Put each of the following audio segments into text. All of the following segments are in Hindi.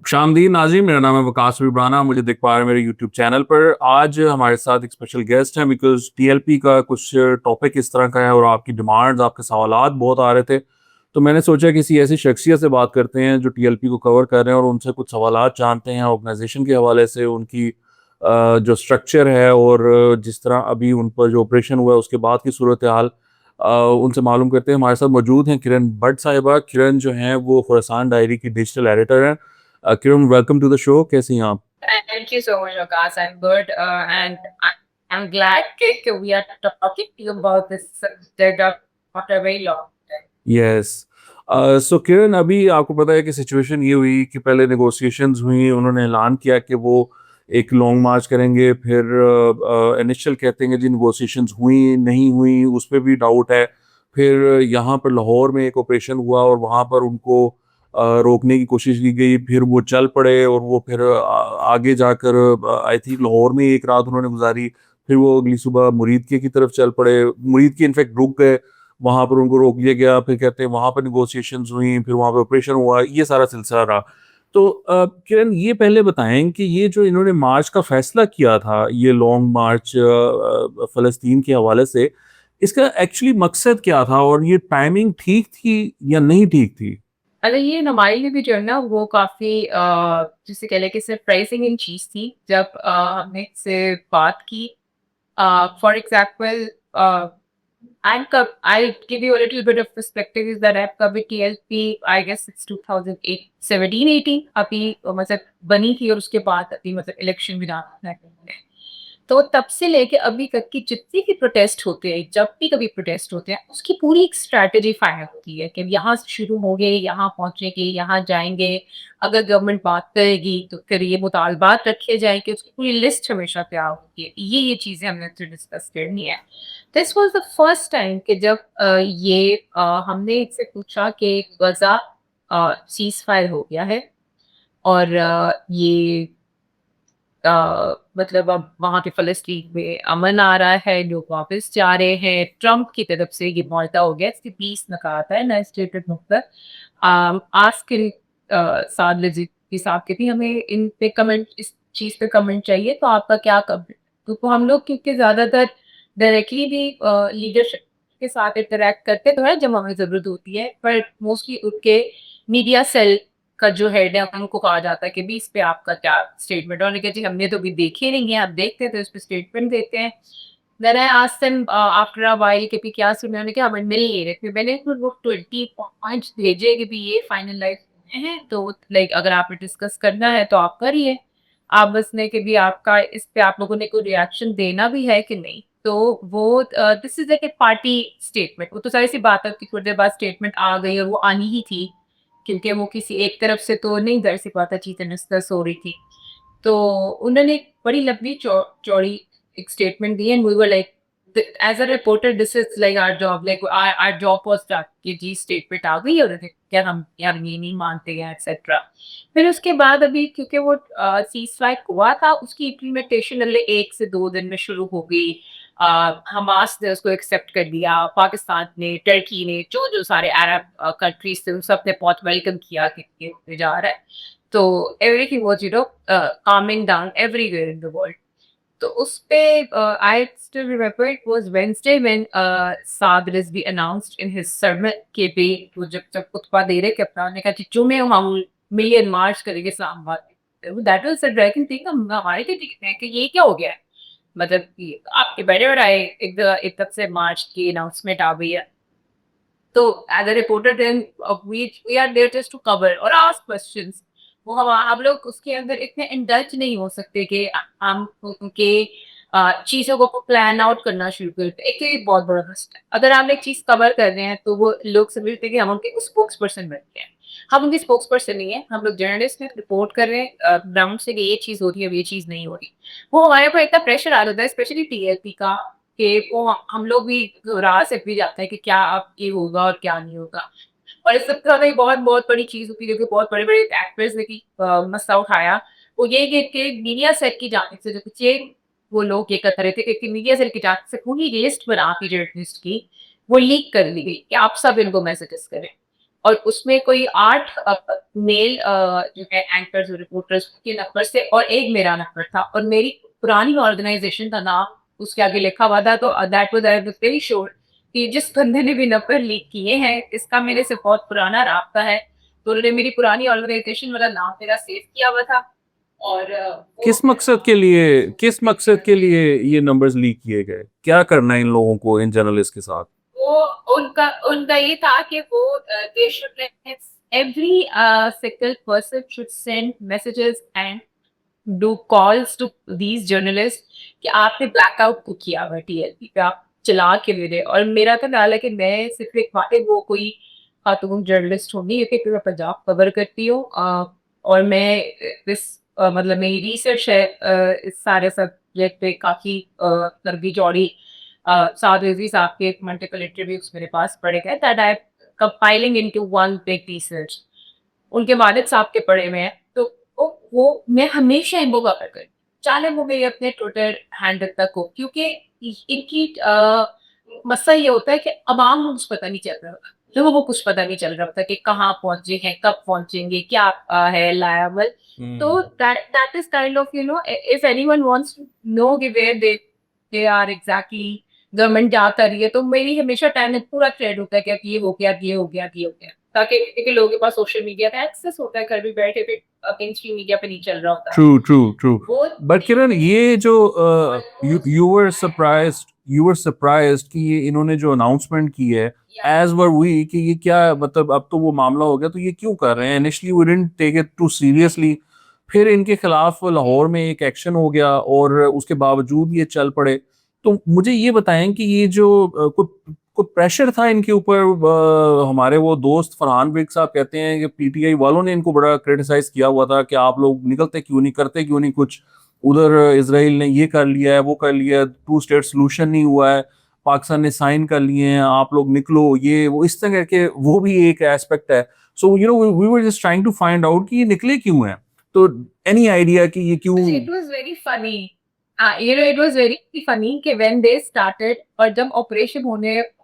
खुशामदीद नाज़रीन, मेरा नाम है वकास विब्राना। मुझे देख पा रहे हैं मेरे यूट्यूब चैनल पर। आज हमारे साथ एक स्पेशल गेस्ट हैं बिकॉज़ टीएलपी का कुछ टॉपिक इस तरह का है और आपकी डिमांड्स, आपके सवालात बहुत आ रहे थे। तो मैंने सोचा किसी ऐसी शख्सियत से बात करते हैं जो टीएलपी को कवर कर रहे हैं और उनसे कुछ सवालात जानते हैं ऑर्गेनाइज़ेशन के हवाले से, उनकी जो स्ट्रक्चर है और जिस तरह अभी उन पर जो ऑपरेशन हुआ है उसके बाद की सूरत-ए-हाल उनसे मालूम करते हैं। हमारे साथ मौजूद हैं किरण भट्ट साहिबा। किरण जो हैं वो खुरासान डायरी की डिजिटल एडिटर हैं। Kiran, welcome to the show. कैसी हैं आप? Thank you so much, Vikas. I'm good, and I'm glad that we are talking to you about this subject after a very long time. Yes. So Kiran, अभी आपको पता है कि सिचुएशन ये हुई कि पहले नेगोशिएशंस हुई, उन्होंने ऐलान किया कि वो एक लॉन्ग मार्च करेंगे, फिर इनिशियल कहते हैं कि जी नेगोशिएशंस हुई, नहीं हुई, उस पे भी डाउट है। फिर यहाँ पर लाहौर में एक ऑपरेशन हुआ और वहाँ पर उनको रोकने की कोशिश की गई, फिर वो चल पड़े और वो फिर आगे जाकर आई थिंक लाहौर में एक रात उन्होंने गुज़ारी, फिर वो अगली सुबह मुरीदके की तरफ चल पड़े। मुरीदके इनफैक्ट रुक गए, वहाँ पर उनको रोक लिया गया, फिर कहते हैं वहाँ पर नेगोशिएशंस हुई, फिर वहाँ पे ऑपरेशन हुआ, ये सारा सिलसिला रहा। तो किरण, ये पहले बताएँ कि ये जो इन्होंने मार्च का फ़ैसला किया था, ये लॉन्ग मार्च फ़लस्तीन के हवाले से, इसका एक्चुअली मकसद क्या था और ये टाइमिंग ठीक थी या नहीं ठीक थी? अरे ये हमारे लिए भी जो है ना वो काफ़ी जिसे कह लें कि सरप्राइजिंग चीज़ थी जब हमने इससे बात की। For example, I'll give you a little bit of perspective is that I've covered TLP, I guess it's 2008, 17, 18 अभी मतलब बनी थी और उसके बाद अभी मतलब इलेक्शन भी ना तो तब से लेके अभी तक की जितनी भी प्रोटेस्ट होते हैं, जब भी कभी प्रोटेस्ट होते हैं, उसकी पूरी एक स्ट्रैटेजी फाइनल होती है कि यहाँ से शुरू होंगे, यहाँ पहुँचेंगे, यहाँ जाएँगे। अगर गवर्नमेंट बात करेगी तो फिर ये मुतालबात रखे जाएँगे, उसकी पूरी लिस्ट हमेशा तैयार होती है। ये चीज़ें हमने तो डिस्कस करनी है। This was the first time कि जब हमने इससे पूछा कि गज़ा सीज़फायर हो गया है और मतलब अब वहाँ पे फ़लस्तीन में अमन आ रहा है, लोग वापस जा रहे हैं। ट्रम्प की तरफ से ये मुआहदा हो गया, इससे पीस नकाता है, ना स्टेटेड नुक्ता। आस्किन साद लज़ीज़ी साहब कहती हमें इन पे कमेंट इस चीज़ पे कमेंट चाहिए, तो आपका क्या कमेंट? तो हम लोग क्योंकि ज़्यादातर डायरेक्टली भी लीडरशिप के साथ इंटरैक्ट करते तो हैं जब हमें ज़रूरत होती है, पर मोस्टली उनके मीडिया सेल का जो हेड है उनको कहा जाता है कि भी इस पे आपका क्या स्टेटमेंट है? उन्होंने कहा जी हमने तो अभी देखे नहीं है, आप देखते हैं तो इस पे स्टेटमेंट देते हैं। Then I asked them after a while कि भी क्या सुना? उन्होंने कहा हमें मिल नहीं रहे। फिर मैंने फिर वो 20 पॉइंट्स भेजे कि भी ये फाइनलाइज़ हैं तो लाइक अगर आपने डिस्कस करना है तो आप करिए। आप बस ने कि भी आपका इस पे आप लोगों ने कोई रिएक्शन देना भी है कि नहीं? तो वो this is like a party statement. वो तो ज़ाहिर-सी बात है कि थोड़ी देर बाद स्टेटमेंट आ गई और वो आनी ही थी। क्योंकि वो किसी एक तरफ से तो नहीं ज़ाहिर-सी बात है चीज़ें डिस्कस हो रही थी। तो उन्होंने एक बड़ी लंबी चौड़ी एक स्टेटमेंट दी and we were like as a reporter this is like our job like our job was that कि जी स्टेटमेंट आ गई और क्या हम यार ये नहीं मानते हैं एटसेट्रा। फिर उसके बाद अभी क्योंकि वो सीज़फायर हुआ था उसकी इम्प्लीमेंटेशन अगले 1 से 2 दिन में शुरू हो गई। हमास ने उसको एक्सेप्ट कर लिया, पाकिस्तान ने, टर्की ने, जो-जो सारे अरब कंट्रीज़ थे, उन सब ने बहुत वेलकम किया कि ये होने जा रहा है। तो everything was calming down everywhere in the world. तो उसपे I still remember it was Wednesday when Saad Rizvi announced in his sermon कि भी वो जब खुतबा दे रहे कैप्टन ने कहा कि जुमे हम मिलियन मार्च करेंगे इस्लामाबाद में। That was the dragon thing हमारे लिए दिखते हैं कि ये क्या हो गया है? मतलब कि आपके बड़े-बड़े आए एक तब से मार्च की अनाउंसमेंट आ गई है। तो as a reporter then we are there just to cover और आस्क क्वेश्चंस। वो हम लोग उसके अंदर इतने इंडल्ज नहीं हो सकते कि हम उनके चीज़ों को प्लान आउट करना शुरू कर दें। एक तो ये बहुत बड़ा मस्ट है। अगर हम एक चीज़ कवर कर रहे हैं तो वो लोग समझते हैं कि हम उनके स्पोक्स पर्सन बन गए हैं। हम उनके स्पोक्स पर्सन नहीं है, हम लोग जर्नलिस्ट हैं, रिपोर्ट कर रहे हैं ग्राउंड से कि ये चीज़ हो रही है, अब ये चीज़ नहीं हो रही। वो हमारे ऊपर इतना प्रेशर आ जाता है स्पेशली टीएलपी का कि वो हम लोग भी घबरा से भी जाता है कि क्या अब ये होगा और क्या नहीं होगा। और इस सबसे ज़्यादा एक बहुत-बहुत बड़ी चीज़ होती है जो कि बहुत बड़े-बड़े एक्टर्स ने भी मसला उठाया, वो ये कि मीडिया सेट की जानिब से जो पीछे वो लोग ये कर रहे थे कि मीडिया सेल की जानिब से पूरी लिस्ट बना दी जर्नलिस्ट की, वो लीक कर दी गई कि आप सब इनको मैसेजेस करें। और उसमें कोई 8 मेल जो है एंकर्स और रिपोर्टर्स के नंबर से और एक मेरा नंबर था और मेरी पुरानी ऑर्गेनाइजेशन का नाम उसके आगे लिखा हुआ था, तो that was I was very sure कि जिस बंदे ने भी नंबर लीक किए हैं, इसका मेरे से बहुत पुराना राब्ता है। तो उन्होंने मेरी पुरानी ऑर्गेनाइजेशन वाला नाम मेरा सेव किया हुआ था और वो किस मकसद के लिए ये नंबर्स लीक किए गए? क्या करना है इन लोगों को, इन जर्नलिस्ट के साथ? वो उनका उनका ये था कि वो they should let every single person should send messages and do calls to these journalist कि आपने ब्लैकआउट को किया हुआ टीएलपी पे, आप चला के ले रहे। और मेरा तो ख्याल है कि मैं सिर्फ एक वाकई वो कोई खातून जर्नलिस्ट हूँ नहीं, क्योंकि मैं पंजाब कवर करती हूँ और मैं इस मतलब मेरी रिसर्च है इस सारे सब्जेक्ट पे काफ़ी लंबी चौड़ी 7 रिजवी साहब के मल्टीपल इंटरव्यूज मेरे पास पड़े गए that I compiling into one big research. उनके वालिद साहब के पढ़े हुए हैं, तो वो मैं हमेशा इनको कवर करती हूँ, चाहे वो मेरे अपने ट्विटर हैंडल तक हो, क्योंकि इनकी मसला ये होता है कि अवाम को कुछ पता नहीं चल रहा होता, लोगों को कुछ पता नहीं चल रहा होता कि कहाँ पहुंचे हैं, कब पहुंचेंगे, क्या है लायबल। तो that is kind of you know if anyone wants to know कि where they are exactly government क्या कर रही है, तो मेरी हमेशा टाइम पूरा ट्रेड होता है कि अब ये हो गया, ये हो गया, ये हो गया, ताकि क्योंकि लोगों के पास सोशल मीडिया का एक्सेस होता है, घर भी बैठे भी मेन स्ट्रीम मीडिया पे नहीं चल रहा होता। True, true, true. वो बट किरण, ये जो यू वर सरप्राइज्ड कि ये इन्होंने जो अनाउंसमेंट की है, एज वर वी, कि ये क्या मतलब अब तो वो मामला हो गया, तो ये क्यों कर रहे हैं? Initially we didn't take it too seriously, फिर इनके खिलाफ लाहौर में एक एक्शन हो गया और उसके बावजूद ये चल पड़े। तो मुझे ये बताएं कि ये जो कुछ कुछ प्रेशर था इनके ऊपर। हमारे वो दोस्त फरहान बेग साहब कहते हैं कि पीटीआई वालों ने इनको बड़ा क्रिटिसाइज किया हुआ था कि आप लोग निकलते क्यों नहीं, करते क्यों नहीं कुछ, उधर इसराइल ने ये कर लिया है, वो कर लिया है, टू स्टेट सोल्यूशन नहीं हुआ है, पाकिस्तान ने साइन कर लिए हैं, आप लोग निकलो, ये वो इस तरह के, वो भी एक एस्पेक्ट है। So you know we were just trying to find out कि ये निकले क्यों हैं। तो एनी आइडिया कि ये क्यों? It was very funny, you know it was very funny कि व्हेन दे स्टार्टेड और जब ऑपरेशन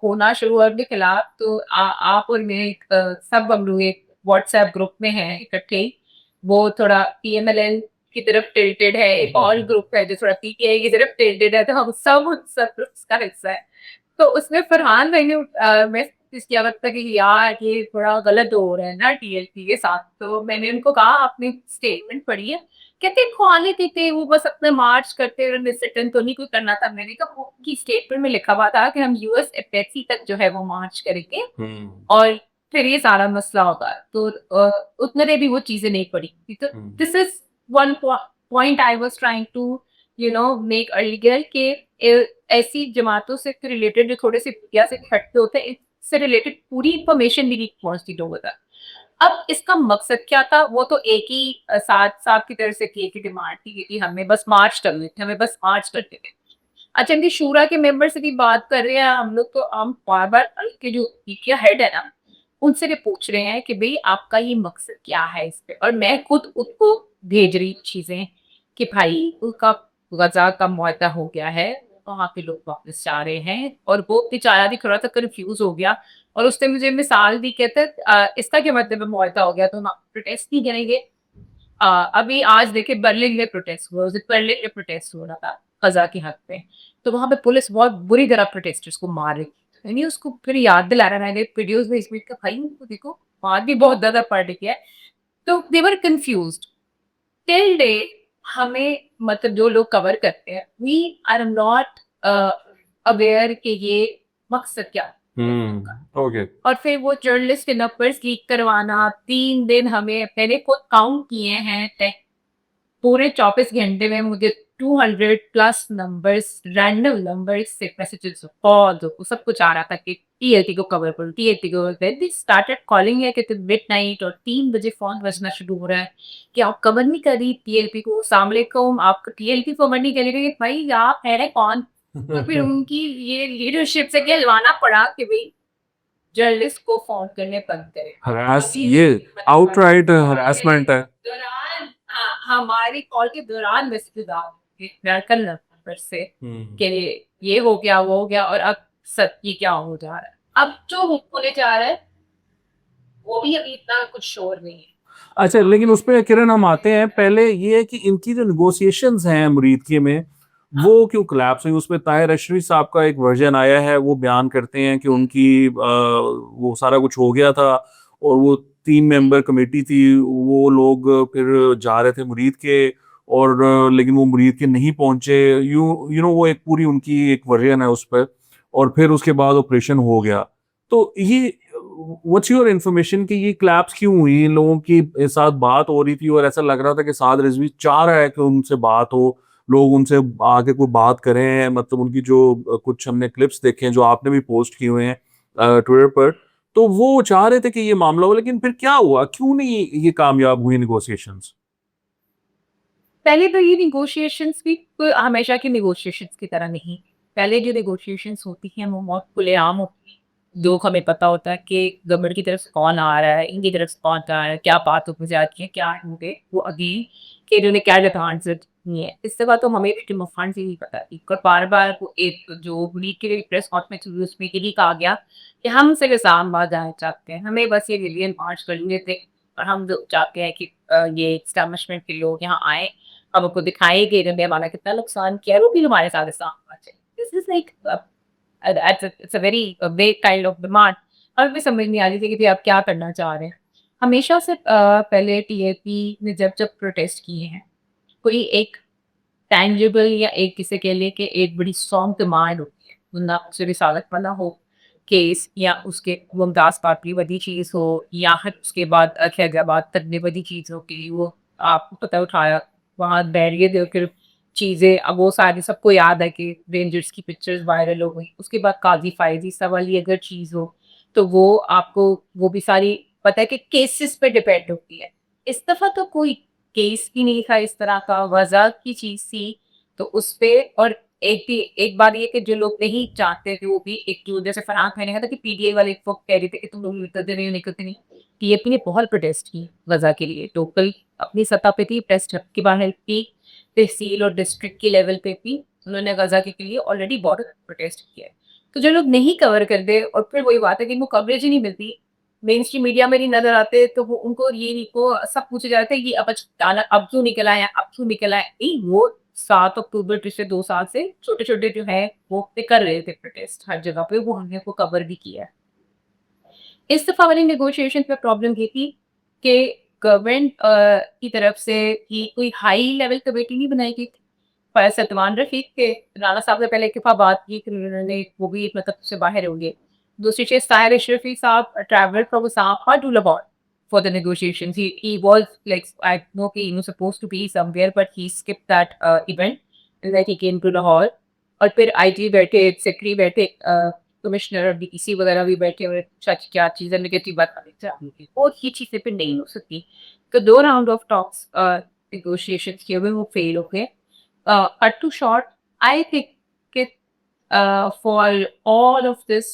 होना शुरू हुआ उनके खिलाफ, तो आप और मैं सब हम लोग एक व्हाट्सएप ग्रुप में हैं इकट्ठे ही। वो थोड़ा पीएमएलएन की तरफ टिल्टेड है, एक और ग्रुप है जो थोड़ा पीटीआई की तरफ टिल्टेड है, तो हम सब उन सब ग्रुप्स का हिस्सा है। तो उसमें फरहान भाई ने मैसेज किया था कि यार ये थोड़ा गलत हो रहा है ना टीएलपी के साथ। तो मैंने उनको कहा आपने स्टेटमेंट पढ़ी है? कहते क्वालिटी थे, वो बस अपना मार्च करते हुए मिसरिटन तो नहीं कोई करना था। मैंने कहा वो की स्टेटमेंट में लिखा हुआ था कि हम यूएस एम्बेसी तक जो है वो मार्च करेंगे और फिर ये सारा मसला होगा। तो उतने भी वो चीजें नहीं पड़ी थी। तो this is one point I was trying to you know make earlier कि ऐसी जमातों से रिलेटेड जो थोड़े से मीडिया से हटते होते हैं, इससे रिलेटेड पूरी इंफॉर्मेशन भी नहीं पहुंचती लोगों तक। अब इसका मकसद क्या था? वो तो एक ही साथ साहब की तरफ से की डिमांड थी कि हमें बस मार्च करने थे, हमें बस मार्च करते थे। अच्छा, इनकी शूरा के मेंबर से भी बात कर रहे हैं हम लोग, तो हम बार-बार के जो पीटीआई हेड है ना, उनसे भी पूछ रहे हैं कि भई आपका ये मकसद क्या है इस पे? और मैं खुद उसको भेज रही चीज़ें कि भाई उनका गज़ा का मुआहदा हो गया है, वहाँ पे लोग वापस जा रहे हैं। और वो बेचारा भी थोड़ा-सा कन्फ्यूज़ हो गया और उसने मुझे मिसाल दी, कहता है इसका क्या मतलब है मुआहदा हो गया तो हम प्रोटेस्ट नहीं करेंगे? अभी आज देखिए बर्लिन में प्रोटेस्ट हुआ, उस दिन बर्लिन में प्रोटेस्ट हो रहा था ग़ज़ा के हक़ में। तो वहाँ पे पुलिस बहुत बुरी तरह प्रोटेस्टर्स को मार रही थी। यानी उसको फिर याद दिला रहा है, मैंने वीडियोज़ भेज भेज के भाई इनको देखो, मार भी बहुत ज़्यादा पड़ रही है। तो दे वर कन्फ्यूज़्ड। टिल डेट हमें मतलब जो लोग कवर करते हैं, वी आर नॉट अवेयर कि ये मकसद क्या है। ओके। और फिर वो जर्नलिस्ट के नंबर्स लीक करवाना, 3 दिन हमें मैंने खुद काउंट किए हैं, पूरे 24 घंटे में मुझे 200 प्लस नंबर्स, रैंडम नंबर्स से मैसेजेस, कॉल्स, सब कुछ आ रहा था कि टीएलटी को कवर करो, टीएलटी को। देन दे स्टार्टेड कॉलिंग है कि मिडनाइट और 3 बजे फ़ोन बजना शुरू हो रहा है कि आप कवर नहीं कर रही टीएलपी को, अस्सलाम वालेकुम, आप टीएलपी कवर नहीं कर रही। भाई आप हैं कौन? और फिर उनकी ये लीडरशिप से कहलवाना पड़ा कि भई जर्नलिस्ट को फ़ोन करने बंद करें। हरास, अभी ये आउटराइट कॉल के हरासमेंट है। दौरान हमारी कॉल के दौरान मैसेजेस आ रहे थे मेडिकल नंबर से कि ये हो गया, वो हो गया और अब ये क्या हो जा रहा है। अब जो होने जा रहा है वो भी अभी इतना कुछ श्योर नहीं है। अच्छा, लेकिन उस पे किरण हम आते हैं। पहले ये है कि इनकी जो नेगोशिएशंस हैं मुरीदकी में, वो क्यों कोलैप्स हुई? उसमें ताहिर अशरफी साहब का एक वर्जन आया है, वो बयान करते हैं कि उनकी वो सारा कुछ हो गया था और वो 3 मेंबर कमेटी थी, वो लोग फिर जा रहे थे मुरीद के, और लेकिन वो मुरीद के नहीं पहुंचे। यू नो वो एक पूरी उनकी एक वर्जन है उस पर, और फिर उसके बाद ऑपरेशन हो गया। तो ये व्हाट्स योर इन्फॉर्मेशन कि ये क्लैप्स क्यों हुई? इन लोगों की साथ बात हो रही थी और ऐसा लग रहा था कि साद रिजवी चाह रहा है कि उनसे बात हो, लोग उनसे आके कोई बात करें। मतलब उनकी जो कुछ हमने क्लिप्स देखे हैं जो आपने भी पोस्ट किए हुए हैं ट्विटर पर, तो वो चाह रहे थे कि ये मामला हो, लेकिन फिर क्या हुआ? क्यों नहीं ये कामयाब हुई नेगोशिएशंस? पहले तो ये नेगोशिएशंस भी हमेशा की नेगोशिएशंस की तरह नहीं। पहले जो नेगोशिएशंस होती हैं वो बहुत खुलेआम होती हैं। लोग हमें पता होता है कि गवर्नमेंट की तरफ से कौन आ रहा है, इनकी तरफ से कौन आ रहा है, क्या बात हो जाती है, क्या होंगे वो अगेन कि इन्होंने क्या डिमांड्स रखी हैं। इस दफ़ा तो हमें भी डिमांड से नहीं पता थी और बार-बार वो एक जो लीग के लिए प्रेस कॉन्फ्रेंस हुई उसमें यही कहा गया कि हम सिर्फ इस्लामाबाद जाना चाहते हैं। हमें बस ये रिलियन मार्च करने थे और हम जो चाहते हैं कि ये एस्टेब्लिशमेंट के लोग यहाँ आएँ, हम उनको दिखाएँ कि इन्होंने हमारा कितना नुकसान किया है, वो भी हमारे साथ इस्लामाबाद चले। This is like it's a very vague kind of demand. हमें भी समझ नहीं आ रही थी कि भई आप क्या करना चाह रहे हैं। हमेशा से पहले टीएपी ने जब-जब प्रोटेस्ट किए हैं, कोई एक टैंजिबल या एक किसे कह लें कि एक बड़ी स्ट्रॉन्ग डिमांड होती है। वो ना उससे रिसालत वाला हो केस या उसके मुमताज़ पार्टी वाली चीज़ हो या फिर उसके बाद खैरियाबाद तकने वाली चीज़ हो कि वो आपको पता है उठाया वहाँ बैरियर देकर चीज़ें अब वो सारी सबको याद है कि रेंजर्स की पिक्चर्स वायरल हो गई। उसके बाद काज़ी फ़ायज़ी वाली अगर चीज़ हो, तो वो आपको वो भी सारी पता है कि केसेस पे डिपेंड होती है। इस दफ़ा तो कोई केस भी नहीं था इस तरह का, वज़ा की चीज़ थी, तो उस पे और एक बात ये कि जो लोग नहीं चाहते थे वो भी एक जो जैसे फरहान भाई ने कहा था कि पीटीआई वाले एक वक़्त कह रहे थे कि तुम लोग निकलते नहीं हो, निकलते नहीं। टीएपी ने बहुत प्रोटेस्ट की गज़ा के लिए, लोकल अपनी सतह पे थी, प्रेस क्लब की बाहर की, तहसील और डिस्ट्रिक्ट के लेवल पे भी उन्होंने गज़ा के लिए ऑलरेडी बहुत प्रोटेस्ट किया है। तो जो लोग नहीं कवर करते और फिर वही बात है कि इनको कवरेज ही नहीं मिलती, मेन स्ट्रीम मीडिया में नहीं नज़र आते, तो वो उनको ये नहीं को सब पूछे जाते हैं ये अब क्यों निकल आए, अब क्यों निकल आए? नहीं, वो 7 अक्टूबर पिछले 2 साल से छोटे-छोटे जो हैं, वो पे कर रहे थे प्रोटेस्ट हर जगह पे, वो हमने को कवर भी किया है। इस दफ़ा वाली नेगोशिएशन में प्रॉब्लम ये थी कि गवर्नमेंट की तरफ से ये कोई हाई लेवल कमेटी नहीं बनाई गई थी। सतवान रफ़ीक थे, राणा साहब ने पहले एक दफ़ा बात की फिर उन्होंने वो भी मतलब से बाहर हो गए। दूसरी चीज़ ताहिर अशरफ़ी साहब travelled from Islamabad to Lahore for the negotiations. He was like I know he was supposed to be somewhere but he skipped that event and then he came to Lahore और फिर आईजी बैठे, सेक्रेटरी बैठे कमिश्नर और डीईसी वगैरह भी बैठे हुए सच क्या चीज़ है नेगेटिव बात और ये चीज़ें फिर नहीं हो सकती। तो 2 राउंड ऑफ टॉक्स नेगोशिएशंस किए हुए वो फेल हो गए। Cut to short, I think it for all of this,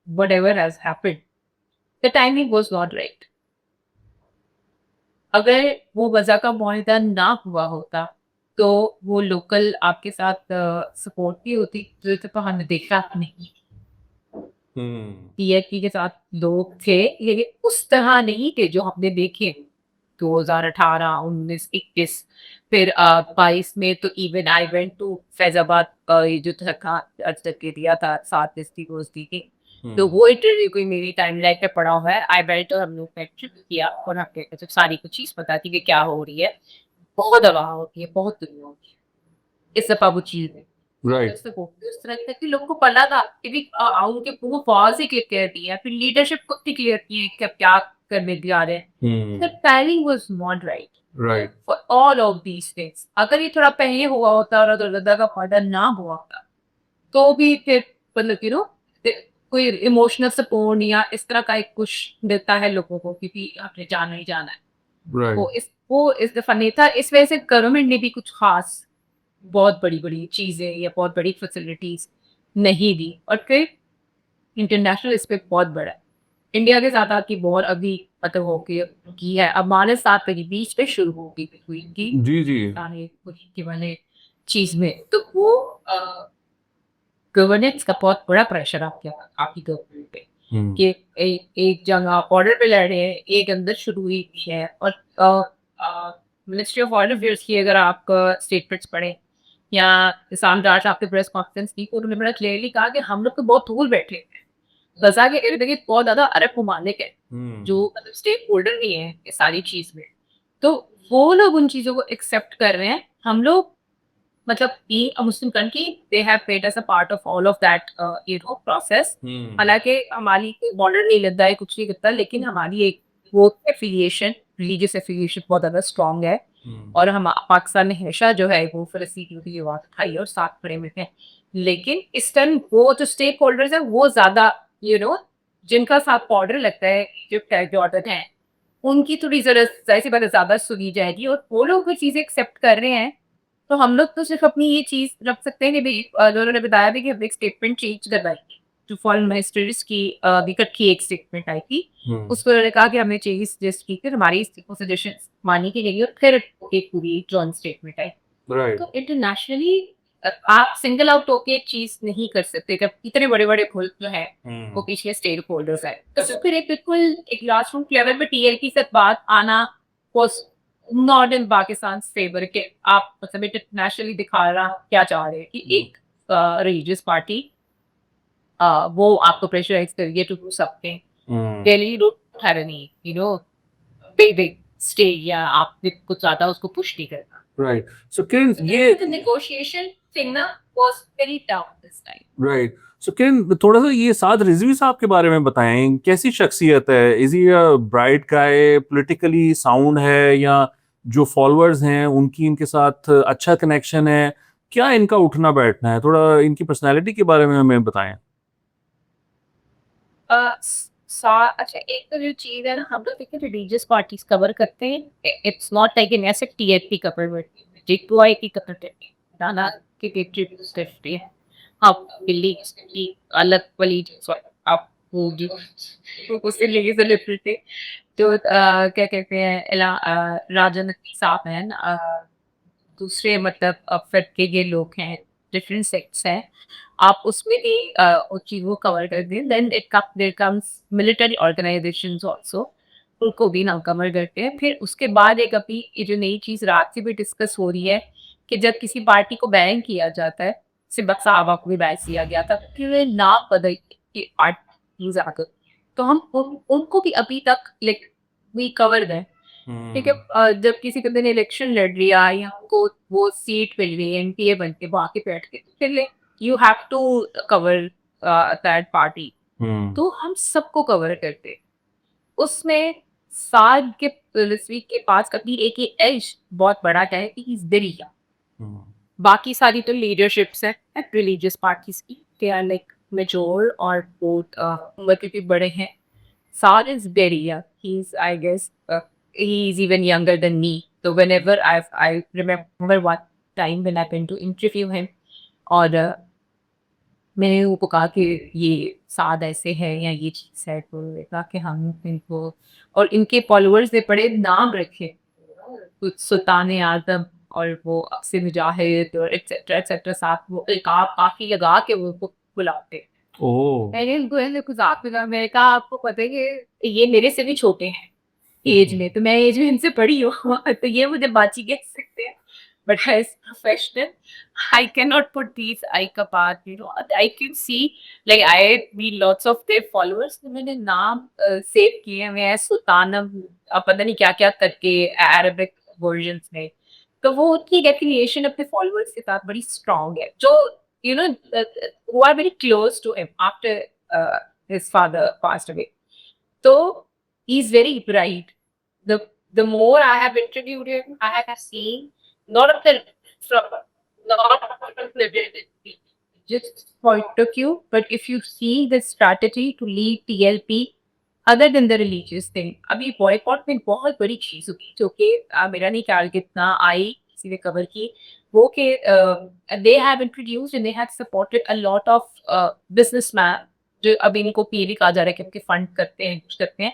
whatever has happened, the timing was not right. अगर वो वज़ा का मुआहिदा ना हुआ होता, तो वो लोकल आपके साथ सपोर्ट भी होती, जो तो हमने देखा नहीं। हम्म। टीएफई के साथ लोग थे, लेकिन उस तरह नहीं थे जो हमने देखे 2018, 19, 21 फिर 22 में तो even I went to Faizabad ये जो धक्का आज तक के दिया था 7 डिस्ट्रिक्ट की। तो हम्म। वो इंटरव्यू कोई मेरी टाइमलाइन पे पड़ा हुआ है। आई वेंट और हम लोग ने ट्रिप किया और हमने मतलब सारी कुछ चीज़ पता थी कि क्या हो रही है। बहुत हवा होती है, बहुत दुनिया होती है। इस दफ़ा वो चीज़ है। राइट। जैसे वो उस तरह था कि लोग को पता था कि भी उनके वो पॉज़ ही क्लियर की है, फिर लीडरशिप खुद ही क्लियर की है कि अब क्या करने जा रहे हैं। The hmm. timing was not right right. for all of these things. अगर ये थोड़ा पहले हुआ होता और दुर्गंधा का फायदा ना हुआ होता, तो भी फिर मतलब कोई इमोशनल सपोर्ट या इस तरह का एक कुछ देता है लोगों को क्योंकि आपने जाना ही जाना है। राइट। वो इस दफ़ा नहीं था, इस वजह से गवर्नमेंट ने भी कुछ ख़ास बहुत बड़ी-बड़ी चीज़ें या बहुत बड़ी फैसिलिटीज़ नहीं दी और फिर इंटरनेशनल इस पे बहुत बड़ा है। इंडिया के साथ आपकी वॉर अभी खत्म हो गई की है। अब माने 7 के बीच पे शुरू होगी हुई थी जी, जी। सारे के वाले चीज़ में। तो वो गवर्नेंस का बहुत बड़ा प्रेशर आपकी गवर्नमेंट पे। हम्म कि एक जगह बॉर्डर पे लड़ रहे हैं, एक अंदर शुरू हुई हुई है। और मिनिस्ट्री ऑफ फॉरेन अफेयर्स की अगर आप स्टेटमेंट्स पढ़ें या इसाम डार साहब की प्रेस कॉन्फ्रेंस की, तो उन्होंने बड़ा क्लियरली कहा कि हम लोग तो बहुत दूर बैठे हैं। गजा के इर्द गिर्द बहुत ज्यादा अरब ममालिक है जो हम्म मतलब स्टेक होल्डर भी है इस सारी चीज में। तो वो लोग उन चीजों को एक्सेप्ट कर रहे हैं। हम लोग मतलब being a Muslim country, they have made us a part of all of that process। हम्म हालांकि हमारी बॉर्डर नहीं लगता है, कुछ नहीं करता, लेकिन हमारी एक वो एफिलिएशन, रिलीजियस एफिलिएशन बहुत ज्यादा स्ट्रांग है। हम्म और हम पाकिस्तान ने हमेशा जो है वो फलस्तीनियों की आवाज उठाई और साथ खड़े हुए थे। लेकिन इस टाइम वो जो स्टेक होल्डर्स है वो ज्यादा यू नो जिनका साथ बॉर्डर लगता है, इजिप्ट है, जॉर्डन है, उनकी थोड़ी जरूरत जाहिर सी बात है ज्यादा सुनी जाएगी। और वो लोग वो चीजें एक्सेप्ट कर रहे हैं। तो हम लोग तो सिर्फ अपनी ये चीज रख सकते हैं कि भाई जो उन्होंने बताया भी कि हमने एक स्टेटमेंट चेंज करवाई थी टू फॉरेन मिनिस्टर्स की, विकट की एक स्टेटमेंट आई थी। हम्म उसको उन्होंने कहा कि हमने चेंज सजेस्ट की, फिर हमारी सजेशन मानी की गई और फिर एक पूरी जॉइंट स्टेटमेंट आई। राइट तो इंटरनेशनली आप सिंगल आउट होके एक चीज नहीं कर सकते जब इतने बड़े बड़े मुल्क जो है वो हम्म पीछे स्टेक होल्डर्स है। तो फिर एक बिल्कुल एक ग्रासरूट लेवल पे टीएलपी से बात आना was not in Pakistan favour के आप मतलब इंटरनेशनली दिखा रहा क्या चाह रहे हैं कि एक रिलीजियस पार्टी वो आपको प्रेशराइज करिए to do something. Hmm daily don't have any big stay या आपने कुछ ज्यादा उसको पुश नहीं करना। राइट सो किरण ये The negotiation thing na was very tough this time। Right so Kiran थोड़ा सा ये साद रिजवी साहब के बारे में बताएं, कैसी शख्सियत है? Is he a bright guy, politically sound है, या जो फॉलोअर्स हैं उनकी इनके साथ अच्छा कनेक्शन है? क्या इनका उठना बैठना है? थोड़ा इनकी पर्सनालिटी के बारे में हमें बताएं। अच्छा, एक तो जो चीज है ना, हम लोग देखिए रिलीजियस पार्टीज कवर करते हैं। इट्स नॉट लाइक इन ऐसे टीएपी कवर करती जेटुआई की कवर करती है, नाना की टेट्रिप्स करती है। आप दिल्ली की अलग वाली आप होगी तो उससे लेके सेलिब्रिटी। तो क्या कहते हैं राजन साहब हैं दूसरे मतलब फिर के ये लोग हैं, डिफरेंट सेक्ट्स हैं। आप उसमें भी उस चीज़ को कवर कर दें। Then there comes military organisations also, उनको भी ना कवर करते हैं। फिर उसके बाद एक अभी ये जो नई चीज़ रात से भी डिस्कस हो रही है कि जब किसी पार्टी को बैन किया जाता है, सिबक साहबा को भी बैन किया गया था कि वे नाम बदल के पार्टीज आकर, तो हम उनको भी अभी तक लाइक वी कवर दें। ठीक है। हम्म जब किसी बंदे ने इलेक्शन लड़ लिया या उनको वो सीट मिल गई एमपीए बन के वो आके बैठ के, तो फिर you have to cover that party. Hmm तो हम सबको कवर करते। उसमें साद के रिजवी के पास कभी एक ही एज बहुत बड़ा है कि ही इज वेरी यंग। हम्म बाकी सारी तो लीडरशिप्स है रिलीजियस पार्टीज की, दे आर लाइक मेजोर और बहुत उम्र के भी बड़े हैं। Saad is very young. He's, I guess, he's even younger than me. So whenever I remember one time when I've been to interview him, और मैंने वो कहा कि ये साद ऐसे है या ये चीज़ है, तो उन्होंने कहा कि हम इनको और इनके फॉलोअर्स ने बड़े नाम रखे, कुछ सुल्तान आजम और वो अक्सर मुजाहिद और एक्सेट्रा एक्सेट्रा, साथ वो इल्काब काफ़ी लगा के वो उनको बुलाते। ओह मैंने उनको ऐसे मज़ाक में कहा, मैंने कहा आपको पता है कि ये मेरे से भी छोटे हैं एज में, तो मैं एज में इनसे बड़ी हूँ तो ये मुझे बाची कह सकते हैं। But as professional I cannot put these Ike apart, you know. I can see like I meet lots of their followers, तो मैंने नाम सेव किए हैं। मैं सुल्तानम पता नहीं क्या-क्या करके अरबिक वर्जन्स में। तो वो उनकी एफिलिएशन अपने फॉलोअर्स के साथ बड़ी स्ट्रॉन्ग है, जो you know who are very close to him after his father passed away. So he's very bright. The the more I have interviewed him, I have seen not of the from not from the just point of view, but if you see the strategy to lead TLP other than the religious thing, अभी बॉयकॉट में बहुत बड़ी चीज हुई जो कि मेरा नहीं ख्याल कितना आई किसी ने कवर की, वो कि they have introduced and they have supported a lot of businessmen जो अभी इनको पीएलई कहा जा रहा है कि उनके फंड करते हैं, कुछ करते हैं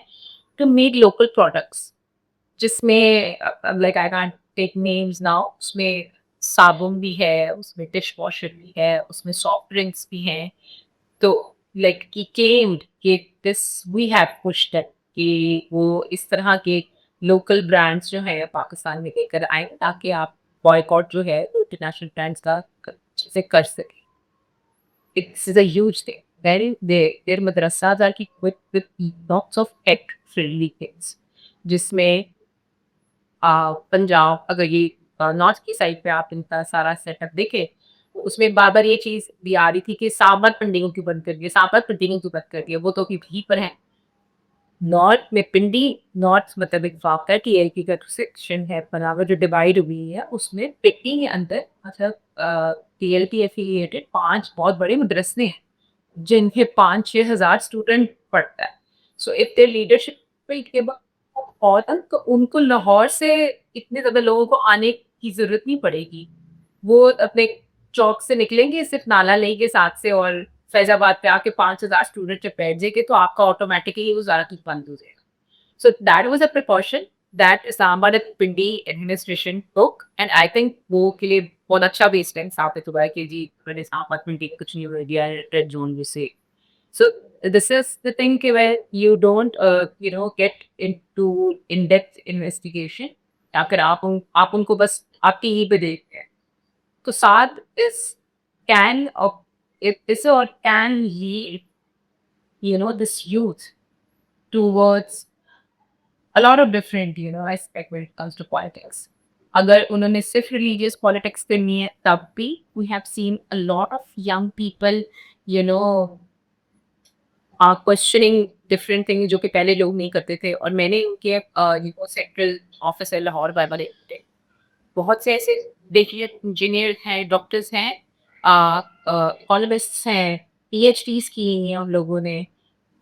टू मेक लोकल प्रोडक्ट्स, जिसमें like I can't take names now, उसमें साबुन भी है, उसमें डिश वॉशर भी है, उसमें सॉफ्ट ड्रिंक्स भी हैं। तो लाइक ही क्लेम्ड कि this we have pushed it कि वो इस तरह के लोकल ब्रांड्स जो है पाकिस्तान में लेकर आए ताकि आप बॉयकॉट जो है इंटरनेशनल ब्रांड्स का से कर सकें। It's is a huge thing. There madrasas are equipped with lots of tech friendly things जिसमें पंजाब अगर ये नॉर्थ की साइड पे आप इनका सारा सेटअप देखें, तो उसमें बार-बार ये चीज़ भी आ रही थी कि साबर पिंडियों क्यों बंद कर दिए, साबर पिंडियों क्यों बंद कर दिए, वो तो अभी भी पर हैं। नॉर्थ में पिंडी नॉर्थ मतलब एक वाक़ा की एरिया का सेक्शन है पनामा जो डिवाइड हुई है, उसमें पिंडी के अंदर मतलब टीएलपी एफिलिएटेड 5 बहुत बड़े मदरसे हैं, जिनके 5-6 हज़ार स्टूडेंट पढ़ता है। सो इफ देयर लीडरशिप के बाद और उनको लाहौर से इतने ज़्यादा लोगों को आने की ज़रूरत नहीं पड़ेगी। वो अपने चौक से निकलेंगे सिर्फ़ नाला लेंगे साथ से और फैज़ाबाद पे आके 5,000 स्टूडेंट जब बैठ जाएँगे तो आपका ऑटोमैटिकली वो ज़्यादा कुछ बंद हो जाएगा। So that was a precaution that Islamabad Pindi administration took and I think वो के लिए बहुत अच्छा बेस टाइम साबित हुआ है कि जी मैंने इस्लामाबाद पिंडी कुछ नहीं हो दिया है रेड जोन में से। So this is the thing कि where you don't get into in-depth investigation अगर आप उनको बस आप टीवी पे देखते हैं। तो साथ can of is or can lead this youth towards a lot of different aspect when it comes to politics. अगर उन्होंने सिर्फ रिलीजियस पॉलिटिक्स करनी है तब भी we have seen a lot of young people you know questioning different thing जो कि पहले लोग नहीं करते थे और मैंने उनके सेंट्रल ऑफिस है लाहौर बाइबल बहुत से ऐसे देखिए इंजीनियर हैं डॉक्टर्स हैं इकोनॉमिस्ट्स हैं पीएचडीज की हैं उन लोगों ने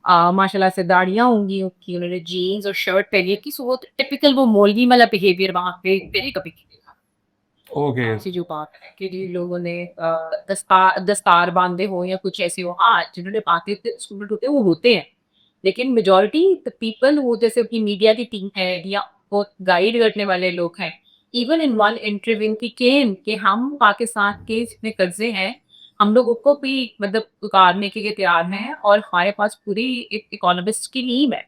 माशाल्लाह से दाढ़ियाँ होंगी उनकी, उन्होंने जीन्स और शर्ट पहनी है कि सो वो टिपिकल वो मौलवी वाला बिहेवियर वहाँ पे मैंने कभी नहीं देखा। ओके। ऐसी जो बात है कि जी लोगों ने दस्तार बांधे हो या कुछ ऐसे हो, हाँ, जिन्होंने बातें स्टूडेंट होते हैं वो होते हैं। लेकिन मेजॉरिटी द पीपल वो जैसे अपनी मीडिया की टीम है या वो गाइड करने वाले लोग हैं, इवन इन वन इंटरव्यू की केम कि हम पाकिस्तान के जितने कर्जे हैं, हम लोग उसको भी मतलब उतारने के लिए तैयार हैं और हमारे पास पूरी एक इकोनॉमिस्ट की टीम है।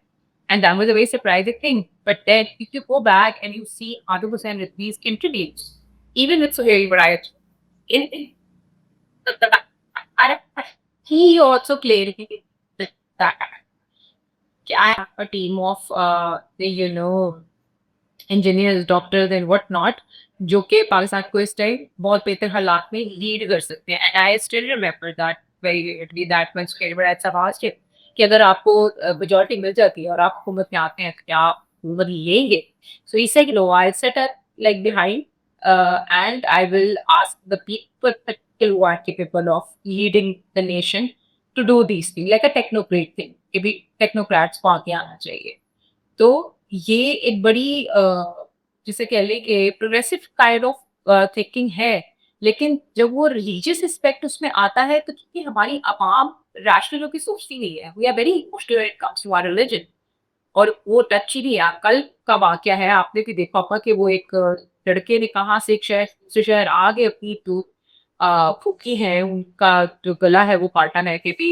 And that was a very surprising thing. But then if you go back and you see 100% with these interviews, even with Suhail Barayat, in he also clarified that I have a team of engineers, doctors and what not जो कि पाकिस्तान को इस टाइम बहुत बेहतर हालात में लीड कर सकते हैं and I still remember that very vividly that when Suhail Barat sahab asked him कि अगर आपको मेजॉरिटी मिल जाती है और आप हुकूमत में आते हैं तो क्या आप हुकूमत लेंगे so he said no I set up like behind and I will ask the people who are capable of leading the nation to do these things like a technocrat thing कि भी टेक्नोक्रेट्स को आगे आना चाहिए तो ये एक बड़ी जिसे कह लें कि प्रोग्रेसिव काइंड ऑफ थिंकिंग है लेकिन जब वो रिलीजियस एस्पेक्ट उसमें आता है तो क्योंकि हमारी अवाम रैशनल होकर सोचती नहीं है we are very emotional when it comes to our religion और वो टच ही नहीं है कल का वाकया है आपने भी देखा होगा कि वो एक लड़के ने कहा से एक शहर दूसरे शहर आ गए अपनी तो फूकी है उनका जो गला है वो काटा है कि भी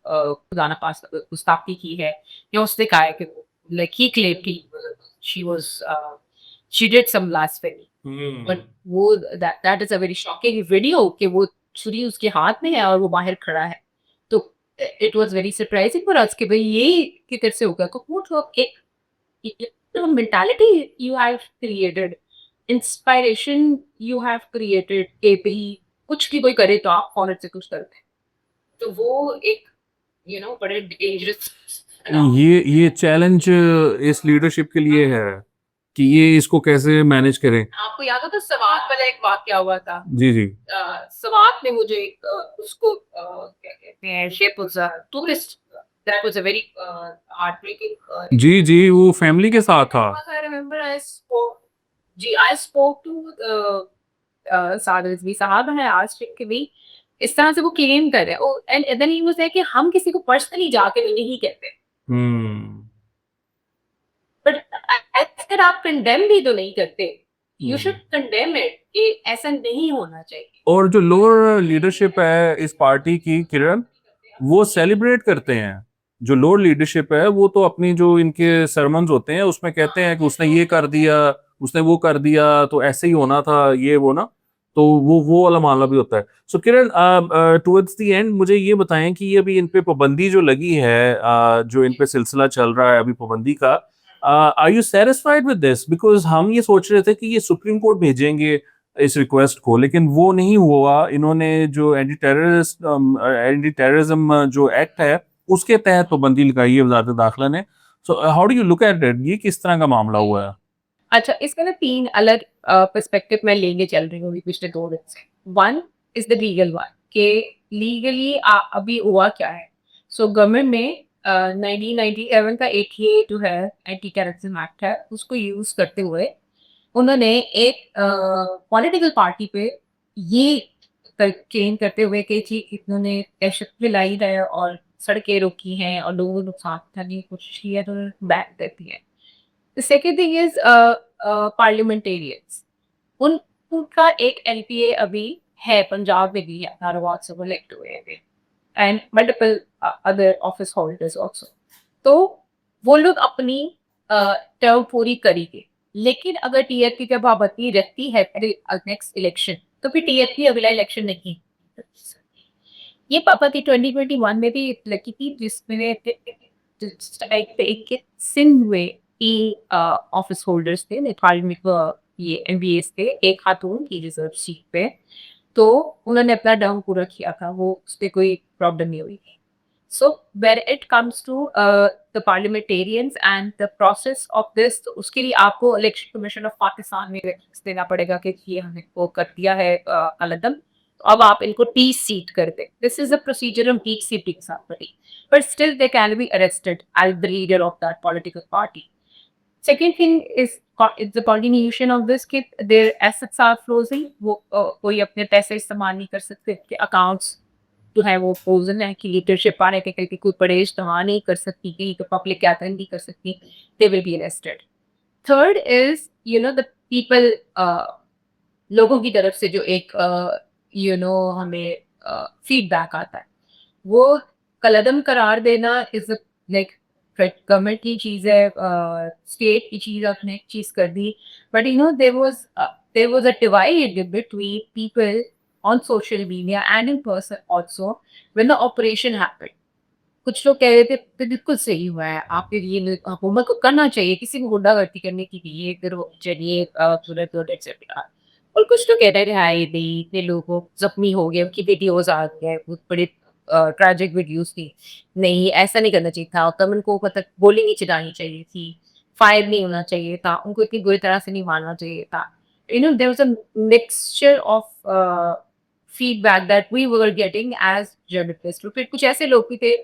खुदाना पास गुस्ताखी की है या उसने कहा है कि लाइक ही क्लेम की she was she did some blasphemy but वो that is a very shocking video कि वो छुरी उसके हाथ में है और वो बाहर खड़ा है तो it was very surprising for us कि भाई ये किधर से होगा वो तो एक mentality you have created inspiration you have created कि भाई कुछ भी कोई करे तो आप फौरन से कुछ करते हैं तो वो एक बड़े डेंजरस ये चैलेंज इस लीडरशिप के लिए है कि ये इसको कैसे मैनेज करें। आपको याद होगा सवात वाला एक वाकया हुआ था जी जी सवात में मुझे एक उसको क्या कहते हैं ship was a tourist that was a very heart जी जी वो फैमिली के साथ था। I remember I spoke to साद रिजवी साहब हैं आशिक के भी इस तरह से वो क्लेम कर रहे हैं and then he was like कि हम किसी को पर्सनली जाके नहीं कहते हम्म बट अगर आप कंडेम भी तो नहीं करते यू शुड कंडेम इट कि ऐसा नहीं होना चाहिए और जो लोअर लीडरशिप है इस पार्टी की किरण वो सेलिब्रेट करते हैं। जो लोअर लीडरशिप है वो तो अपनी जो इनके सरमन्स होते हैं उसमें कहते हैं कि उसने ये कर दिया, उसने वो कर दिया, तो ऐसे ही होना था, ये वो ना। तो वो वाला मामला भी होता है। सो किरण, टुवर्ड्स द एंड मुझे ये बताएं कि ये अभी इन पे पाबंदी जो लगी है, जो इन पे सिलसिला चल रहा है अभी पाबंदी का, are you satisfied with this? Because हम ये सोच रहे थे कि ये सुप्रीम कोर्ट भेजेंगे इस रिक्वेस्ट को, लेकिन वो नहीं हुआ। इन्होंने जो एंटी टेररिज्म जो एक्ट है उसके तहत पाबंदी लगाई है वजारत दाखिला ने। So how do you look at it? ये किस तरह का मामला हुआ है? अच्छा, इसका ना 3 अलग पर्सपेक्टिव मैं लेके चल रही हूँ अभी पिछले 2 दिन से। One is the legal one कि लीगली अभी हुआ क्या है? सो गवर्नमेंट में 1997 का 88 जो है एंटी टेररिज्म एक्ट है, उसको यूज़ करते हुए उन्होंने एक पॉलिटिकल पार्टी पे ये क्लेम करते हुए कि जी इन्होंने दहशत फैलाई है और सड़कें रोकी हैं और लोगों को नुकसान पहुँचाने की कोशिश की है, तो बैन करती है। The second thing is parliamentarians. उन उनका एक एलपीए अभी है पंजाब में भी है नारवाल से वो इलेक्ट हुए हैं and multiple other office holders also. तो वो लोग अपनी टर्म पूरी करेंगे, लेकिन अगर टीएफपी की पाबंदी रहती है नेक्स्ट इलेक्शन तो फिर टीएफपी अगला इलेक्शन नहीं। ये पाबंदी 2021 में भी लगी थी जिसमें जिस टाइप पे एक सिंध में ई ऑफिस होल्डर्स थे नेपाल में ये एमबीएस थे एक खातून की रिजर्व सीट पे, तो उन्होंने अपना टर्म पूरा किया था, वो उस पे कोई प्रॉब्लम नहीं हुई। So when it comes to the parliamentarians and the process of this, तो उसके लिए आपको इलेक्शन कमीशन ऑफ पाकिस्तान में रेफरेंस देना पड़ेगा कि ये हमने वो कर दिया है अलदम, तो अब आप इनको टी सीट कर दें। This is a procedure of T seating somebody, but still they can be arrested as the leader of that political party. Second thing is it's the continuation of this कि their assets are frozen, वो कोई अपने पैसे इस्तेमाल नहीं कर सकते, कि अकाउंट्स जो है वो फ्रोजन है, कि लीडरशिप आने के करके कोई बड़े इज्तिमा नहीं कर सकती, कि तो पब्लिक क्या नहीं कर सकती, they will be arrested. Third is the people, लोगों की तरफ से जो एक हमें फीडबैक आता है, वो कलअदम करार देना इज लाइक गवर्नमेंट की चीज़ है, स्टेट की चीज़ आपने एक चीज़ कर दी, but there was a divide between people on social media and in person also when the operation happened. कुछ लोग कह रहे थे तो बिल्कुल सही हुआ है, आपके ये हुकूमत को करना चाहिए, किसी को गुंडागर्दी करने की ये करो चलिए एक्सेट्रा। और कुछ तो कह रहे थे हाय नहीं, इतने लोगों जख्मी हो गए, उनकी वीडियोस आ गए, बहुत बड़े ट्रेजिक वीडियोस थी, नहीं ऐसा नहीं करना चाहिए था, तमन को मतलब गोली नहीं चलानी चाहिए थी, फायर नहीं होना चाहिए था, उनको इतनी बुरी तरह से नहीं मारना चाहिए था। There was a mixture of feedback that we were getting as journalist. फिर कुछ ऐसे लोग भी थे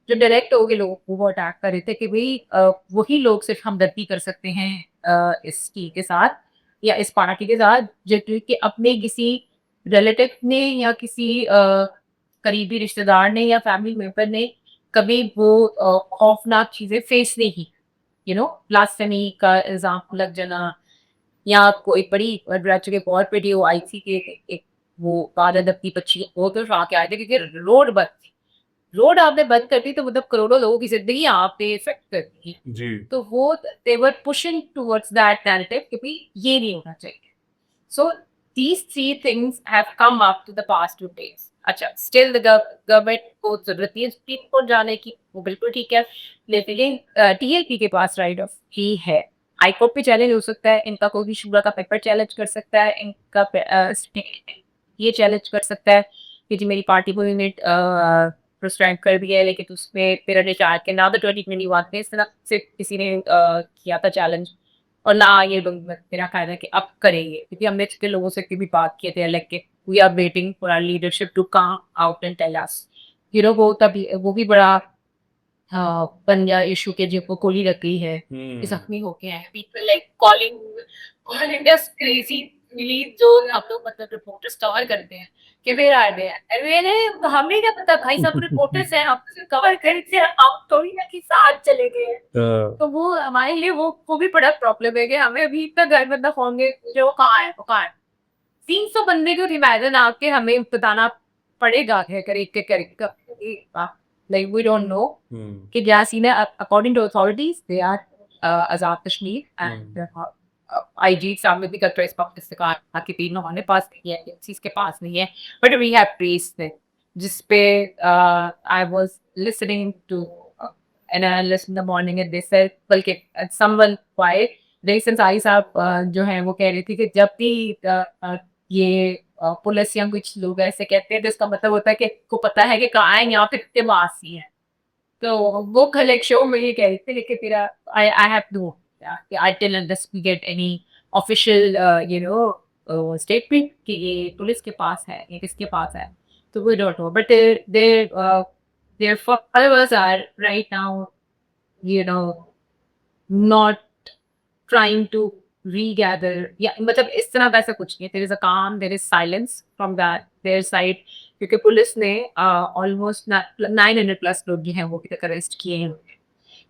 जो डायरेक्ट होके लोगों को वो अटैक कर रहे थे कि भई वही लोग सिर्फ हमदर्दी कर सकते हैं इस टी के साथ या इस पार्टी के साथ जो कि अपने किसी रिलेटिव ने या किसी करीबी रिश्तेदार ने या फैमिली मेंबर ने कभी वो खौफनाक चीज़ें फेस नहीं की। ब्लास्फेमी का इल्ज़ाम लग जाना या कोई बड़ी राज्य के बहुत वीडियो आई थी कि एक वो बाल अदब की बच्ची वो तो आके आए थे क्योंकि रोड बंद थी। रोड आपने बंद कर दी तो मतलब करोड़ों लोगों की ज़िंदगी आपने इफ़ेक्ट कर दी। जी। तो वो दे were pushing towards that narrative कि भई ये नहीं होना चाहिए। So these three things have come up to the past 2 days. अच्छा, still the गवर्नमेंट को ज़रूरत नहीं है सुप्रीम कोर्ट जाने की, वो बिल्कुल ठीक है। लेकिन टीएलपी के पास राइट ऑफ ही है। हाई कोर्ट पे चैलेंज हो सकता है, इनका कोई भी शुरा का पेपर चैलेंज कर सकता है, इनका ये चैलेंज कर सकता है कि जी मेरी पार्टी को यूनिट प्रोस्क्राइब कर दिया है, लेकिन उसमें फिर रिचार्ज के नाउ द 2021 में इस तरह से किसी ने किया था चैलेंज, और ना ये लोग मेरा ख्याल है कि अब करेंगे, क्योंकि हमने जितने लोगों से भी बात किए थे like we are waiting for our leadership to come out and tell us. वो तभी वो भी बड़ा बन गया इशू के जिनको गोली लग गई है, ये हम्म। जख्मी हो गए हैं, people like calling calling us crazy release जो हम लोग मतलब रिपोर्टर्स कवर करते हैं कि वेयर आर दे, मैंने हमें क्या पता भाई साहब रिपोर्टर्स हैं, हम कवर करते हैं, हम थोड़ी ना कि साथ चले गए हैं। तो वो हमारे लिए वो भी बड़ा प्रॉब्लम है कि हमें अभी इतना घर बंदा होंगे जो वो कहाँ है, वो कहाँ है। 300 बंदे को इमेजिन आके हमें बताना पड़ेगा है करीब के करीब Like we don't know हम्म, कि क्या सीन है. According to authorities, they are Azad Kashmir and IG सामने भी कल प्रेस कॉन्फ्रेंस में कहा कि तीनों हमारे पास नहीं है, एजेंसीज के पास नहीं है. But we have traced it, जिस पे I was listening to an analyst in the morning and they said बल्कि someone quiet रेसन साई साहब जो हैं वो कह रही थी कि जब भी ये पुलिस या कुछ लोग ऐसे कहते हैं तो इसका मतलब होता है कि को पता है कि कहाँ है, यहाँ पे कितने मासी हैं. तो वो कल एक शो में ये कह रही थी लेकिन तेरा I have no I till unless we get any official you know statement कि ये पुलिस के पास है, ये किसके पास है. तो we don't know but their followers are right now you know not trying to regather. Yeah, मतलब इस तरह का ऐसा कुछ नहीं है. There is a calm, there is silence from that their side क्योंकि पुलिस ने ऑलमोस्ट 900 प्लस लोग जो हैं वो अभी तक अरेस्ट किए हैं.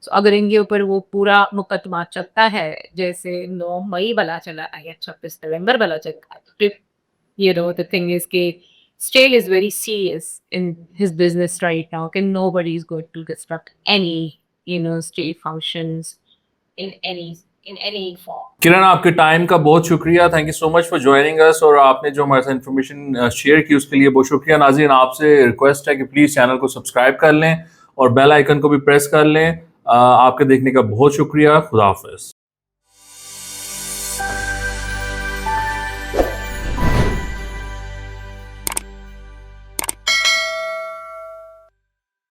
So, अगर इनके ऊपर वो पूरा मुकदमा चलता है जैसे 9 मई वाला चला या 26 नवंबर वाला चला तो you know the thing is कि Stale is very serious in his business right now. Okay, nobody is going to disrupt any state functions in any form. किरण, आपके टाइम का बहुत शुक्रिया. Thank you so much for joining us, और आपने जो हमारे साथ इन्फॉर्मेशन शेयर की उसके लिए बहुत शुक्रिया. नाज़रीन, आपसे रिक्वेस्ट है कि प्लीज़ चैनल को सब्सक्राइब कर लें और बेल आइकन को भी प्रेस कर लें. आपके देखने का बहुत शुक्रिया. खुदा हाफिज़.